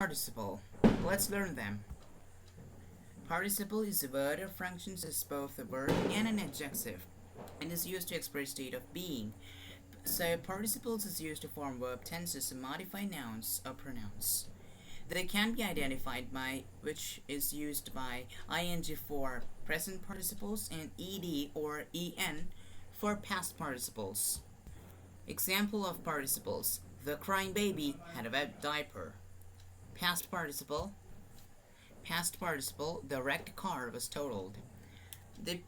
Participle. Let's learn them. Participle is a word or functions as both a verb and an adjective and is used to express state of being. So participles is used to form verb tenses and modify nouns or pronouns. They can be identified by which is used by ing for present participles and ed or en for past participles. Example of participles: the crying baby had a wet diaper. Past participle. Past participle, the wrecked car was totaled. The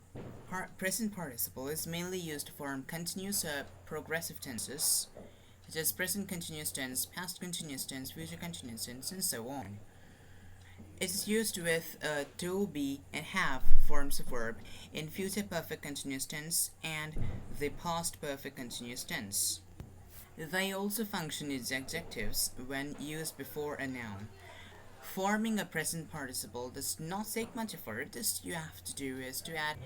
present participle is mainly used to form continuous progressive tenses, such as present continuous tense, past continuous tense, future continuous tense, and so on. It is used with to, be, and have forms of verb in future perfect continuous tense and the past perfect continuous tense. They also function as adjectives when used before a noun. Forming a present participle does not take much effort. This you have to do is to add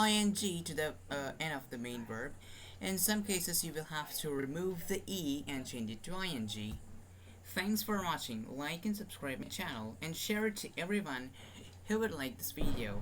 ing to the end of the main verb. In some cases, you will have to remove the e and change it to ing. Thanks for watching. Like and subscribe my channel and share it to everyone who would like this video.